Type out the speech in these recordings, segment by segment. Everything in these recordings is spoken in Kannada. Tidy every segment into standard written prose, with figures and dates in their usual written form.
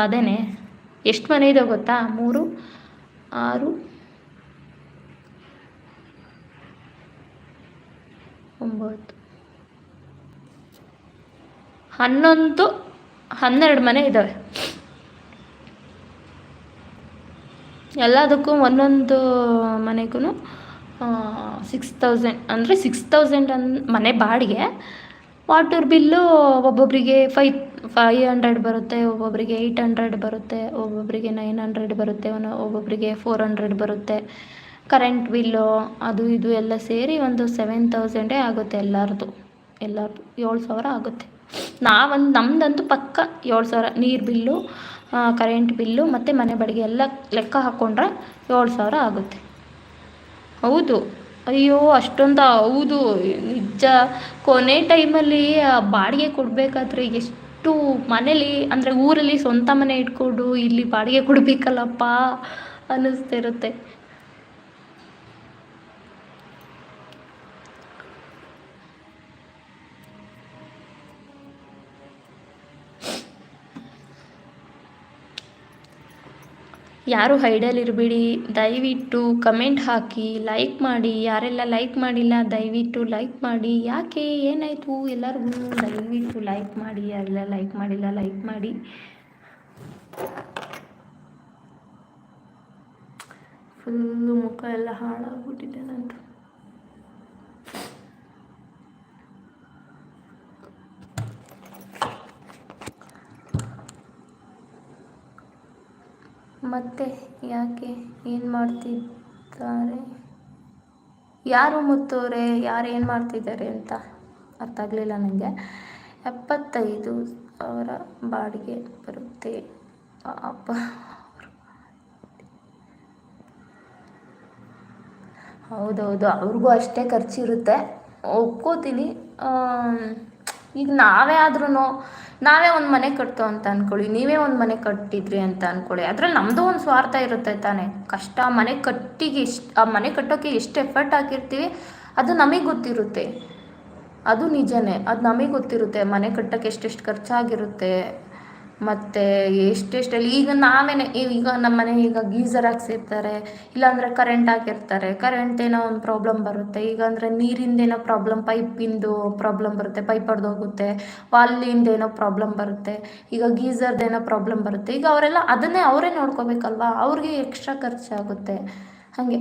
ಅದೇನೆ. ಎಷ್ಟು ಮನೆ ಇದೆ ಗೊತ್ತಾ? 3, 6, 9, 11, 12 ಮನೆ ಇದ್ದಾವೆ. ಎಲ್ಲದಕ್ಕೂ ಒಂದೊಂದು ಮನೆಗೂ 6000 ಅಂದರೆ 6000 ಮನೆ ಬಾಡಿಗೆ. ವಾಟರ್ ಬಿಲ್ಲು ಒಬ್ಬೊಬ್ಬರಿಗೆ 500 ಬರುತ್ತೆ, ಒಬ್ಬೊಬ್ಬರಿಗೆ 800 ಬರುತ್ತೆ, ಒಬ್ಬೊಬ್ಬರಿಗೆ 900 ಬರುತ್ತೆ, ಒಬ್ಬೊಬ್ಬರಿಗೆ 400 ಬರುತ್ತೆ. ಕರೆಂಟ್ ಬಿಲ್ಲು ಅದು ಇದು ಎಲ್ಲ ಸೇರಿ ಒಂದು 7000 ಆಗುತ್ತೆ ಎಲ್ಲರದು 7000 ಆಗುತ್ತೆ. ನಮ್ಮದಂತೂ ಪಕ್ಕ 7000. ನೀರು ಬಿಲ್ಲು, ಕರೆಂಟ್ ಬಿಲ್ಲು ಮತ್ತು ಮನೆ ಬಾಡಿಗೆ ಎಲ್ಲ ಲೆಕ್ಕ ಹಾಕ್ಕೊಂಡ್ರೆ 7000 ಆಗುತ್ತೆ. ಹೌದು, ಅಯ್ಯೋ ಅಷ್ಟೊಂದು. ಹೌದು, ನಿಜ. ಕೊನೆ ಟೈಮಲ್ಲಿ ಬಾಡಿಗೆ ಕೊಡಬೇಕಾದ್ರೆ ಎಷ್ಟು ಮನೇಲಿ ಅಂದರೆ ಊರಲ್ಲಿ ಸ್ವಂತ ಮನೆ ಇಟ್ಕೊಂಡು ಇಲ್ಲಿ ಬಾಡಿಗೆ ಕೊಡಬೇಕಲ್ಲಪ್ಪ ಅನ್ನಿಸ್ತಿರುತ್ತೆ. ಯಾರು ಹೈಡಲ್ಲಿರಬೇಡಿ, ದಯವಿಟ್ಟು ಕಮೆಂಟ್ ಹಾಕಿ, ಲೈಕ್ ಮಾಡಿ. ಯಾರೆಲ್ಲ ಲೈಕ್ ಮಾಡಿಲ್ಲ ದಯವಿಟ್ಟು ಲೈಕ್ ಮಾಡಿ. ಯಾಕೆ, ಏನಾಯಿತು ಎಲ್ಲರಿಗೂ? ದಯವಿಟ್ಟು ಲೈಕ್ ಮಾಡಿ. ಯಾರೆಲ್ಲ ಲೈಕ್ ಮಾಡಿಲ್ಲ ಲೈಕ್ ಮಾಡಿ. ಫುಲ್ಲು ಮುಖ ಎಲ್ಲ ಹಾಳಾಗ್ಬಿಟ್ಟಿದೆ ನಂದು. ಮತ್ತೆ ಯಾಕೆ, ಏನು ಮಾಡ್ತಿದ್ದಾರೆ, ಯಾರು ಮುತ್ತೋರೆ, ಯಾರು ಏನು ಮಾಡ್ತಿದ್ದಾರೆ ಅಂತ ಅರ್ಥ ಆಗಲಿಲ್ಲ ನನಗೆ. 75,000 ಬಾಡಿಗೆ ಬರುತ್ತೆ. ಅಪ್ಪ, ಹೌದೌದು, ಅವ್ರಿಗೂ ಅಷ್ಟೇ ಖರ್ಚಿರುತ್ತೆ, ಒಪ್ಕೋತೀನಿ. ಈಗ ನಾವೇ ಒಂದು ಮನೆ ಕಟ್ತೋ ಅಂತ ಅಂದ್ಕೊಳ್ಳಿ, ನೀವೇ ಒಂದು ಮನೆ ಕಟ್ಟಿದ್ರಿ ಅಂತ ಅಂದ್ಕೊಳ್ಳಿ, ಅದರಲ್ಲಿ ನಮ್ಮದು ಒಂದು ಸ್ವಾರ್ಥ ಇರುತ್ತೆ ತಾನೇ. ಕಷ್ಟ ಮನೆ ಆ ಮನೆ ಕಟ್ಟೋಕ್ಕೆ ಎಷ್ಟು ಎಫರ್ಟ್ ಹಾಕಿರ್ತೀವಿ ಅದು ನಮಗೆ ಗೊತ್ತಿರುತ್ತೆ. ಅದು ನಿಜನೇ, ಅದು ನಮಗೆ ಗೊತ್ತಿರುತ್ತೆ. ಮನೆ ಕಟ್ಟೋಕ್ಕೆ ಎಷ್ಟೆಷ್ಟು ಖರ್ಚಾಗಿರುತ್ತೆ ಮತ್ತು ಎಷ್ಟೆಷ್ಟಲ್ಲಿ. ಈಗ ಈಗ ನಮ್ಮ ಮನೆ ಈಗ ಗೀಝರ್ ಹಾಕ್ಸಿರ್ತಾರೆ, ಇಲ್ಲಾಂದರೆ ಕರೆಂಟ್ ಹಾಕಿರ್ತಾರೆ. ಕರೆಂಟ್ ಏನೋ ಒಂದು ಪ್ರಾಬ್ಲಮ್ ಬರುತ್ತೆ. ಈಗ ಅಂದರೆ ನೀರಿಂದೇನೋ ಪ್ರಾಬ್ಲಮ್, ಪೈಪಿಂದು ಪ್ರಾಬ್ಲಮ್ ಬರುತ್ತೆ, ಪೈಪ್ ಹೊಡೆದೋಗುತ್ತೆ. ವಾಲಿಂದೇನೋ ಪ್ರಾಬ್ಲಮ್ ಬರುತ್ತೆ, ಈಗ ಗೀಝರ್ದೇನೋ ಪ್ರಾಬ್ಲಮ್ ಬರುತ್ತೆ. ಈಗ ಅದನ್ನೇ ಅವರೇ ನೋಡ್ಕೋಬೇಕಲ್ವಾ, ಅವ್ರಿಗೆ ಎಕ್ಸ್ಟ್ರಾ ಖರ್ಚಾಗುತ್ತೆ. ಹಾಗೆ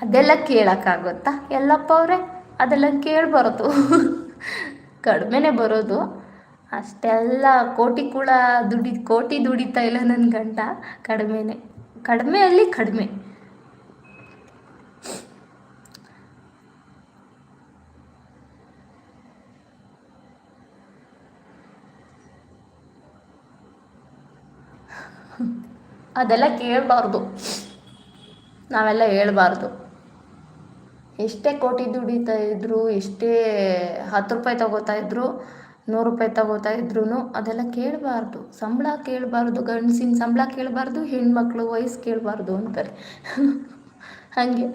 ಅದೆಲ್ಲ ಕೇಳೋಕ್ಕಾಗುತ್ತಾ ಎಲ್ಲಪ್ಪ ಅವರೇ? ಅದೆಲ್ಲ ಕೇಳಬಾರ್ದು. ಕಡಿಮೆನೇ ಬರೋದು ಅಷ್ಟೆಲ್ಲ. ಕೋಟಿ ದುಡಿತಾ ಇಲ್ಲ ನನ್ನ ಗಂಡ. ಕಡಿಮೆಯಲ್ಲಿ ಕಡಿಮೆ. ಅದೆಲ್ಲ ಕೇಳಬಾರ್ದು, ನಾವೆಲ್ಲ ಹೇಳ್ಬಾರ್ದು. ಎಷ್ಟೇ ಕೋಟಿ ದುಡಿತಾ ಇದ್ರು, ಎಷ್ಟೇ 10 ರೂಪಾಯಿ ತಗೋತಾ ಇದ್ರು, 100 ರೂಪಾಯಿ ತಗೋತಾ ಇದ್ರು ಅದೆಲ್ಲ ಕೇಳಬಾರ್ದು. ಸಂಬಳ ಕೇಳಬಾರ್ದು, ಗಂಡಸಿನ ಸಂಬಳ ಕೇಳಬಾರ್ದು, ಹೆಣ್ಮಕ್ಳು ವಯಸ್ಸು ಕೇಳಬಾರ್ದು ಅಂತಾರೆ. ಹಾಗೆ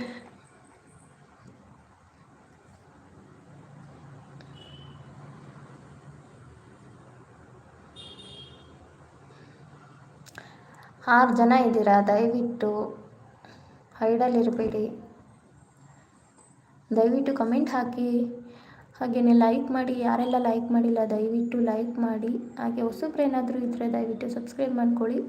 ಆರು ಜನ ಇದ್ದೀರಾ, ದಯವಿಟ್ಟು ಹೈಡಲ್ಲಿರಬೇಡಿ. ದಯವಿಟ್ಟು ಕಮೆಂಟ್ ಹಾಕಿ, ಹಾಗೆಯೇ ಲೈಕ್ ಮಾಡಿ. ಯಾರೆಲ್ಲ ಲೈಕ್ ಮಾಡಿಲ್ಲ ದಯವಿಟ್ಟು ಲೈಕ್ ಮಾಡಿ. ಹಾಗೆ ಹೊಸಬ್ರೇನಾದರೂ ಇದ್ದರೆ ದಯವಿಟ್ಟು ಸಬ್ಸ್ಕ್ರೈಬ್ ಮಾಡ್ಕೊಳ್ಳಿ.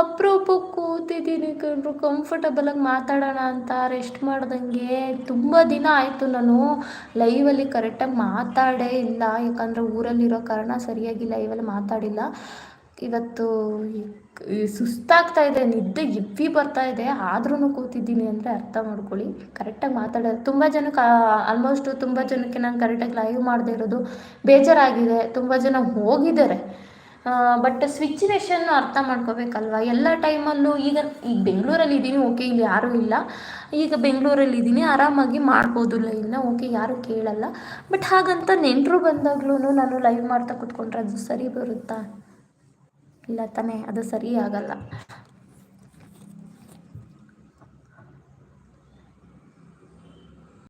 ಅಪರೂಪಕ್ಕೆ ಕೂತಿದ್ದೀನಿ ಕಣ್ರು, ಕಂಫರ್ಟಬಲಾಗಿ ಮಾತಾಡೋಣ ಅಂತ ರೆಸ್ಟ್ ಮಾಡ್ದಂಗೆ. ತುಂಬ ದಿನ ಆಯಿತು ನಾನು ಲೈವಲ್ಲಿ ಕರೆಕ್ಟಾಗಿ ಮಾತಾಡೇ ಇಲ್ಲ, ಯಾಕಂದರೆ ಊರಲ್ಲಿರೋ ಕಾರಣ ಸರಿಯಾಗಿ ಲೈವಲ್ಲಿ ಮಾತಾಡಿಲ್ಲ. ಇವತ್ತು ಸುಸ್ತಾಗ್ತಾ ಇದೆ, ನಿದ್ದೆ ಎವ್ವಿ ಬರ್ತಾ ಇದೆ, ಆದ್ರೂ ಕೂತಿದ್ದೀನಿ ಅಂದರೆ ಅರ್ಥ ಮಾಡ್ಕೊಳ್ಳಿ. ಕರೆಕ್ಟಾಗಿ ಮಾತಾಡೋದು ತುಂಬ ಜನಕ್ಕೆ ಆಲ್ಮೋಸ್ಟು ತುಂಬ ಜನಕ್ಕೆ ನಾನು ಕರೆಕ್ಟಾಗಿ ಲೈವ್ ಮಾಡದೇ ಇರೋದು ಬೇಜಾರಾಗಿದೆ. ತುಂಬ ಜನ ಹೋಗಿದ್ದಾರೆ, ಬಟ್ ಸಿಚುವೇಶನ್ನು ಅರ್ಥ ಮಾಡ್ಕೋಬೇಕಲ್ವ. ಎಲ್ಲ ಟೈಮಲ್ಲೂ ಈಗ ಬೆಂಗಳೂರಲ್ಲಿ ಇದ್ದೀನಿ, ಓಕೆ, ಇಲ್ಲಿ ಯಾರೂ ಇಲ್ಲ. ಈಗ ಬೆಂಗಳೂರಲ್ಲಿ ಇದ್ದೀನಿ, ಆರಾಮಾಗಿ ಮಾಡ್ಬೋದು ಲೈವ್ನ, ಓಕೆ, ಯಾರೂ ಕೇಳಲ್ಲ. ಬಟ್ ಹಾಗಂತ ನೆಂಟರು ಬಂದಾಗ್ಲೂ ನಾನು ಲೈವ್ ಮಾಡ್ತಾ ಕೂತ್ಕೊಂಡ್ರೆ ಅದು ಸರಿ ಬರುತ್ತಾ? ಇಲ್ಲ ತಾನೇ, ಅದು ಸರಿ ಆಗಲ್ಲ.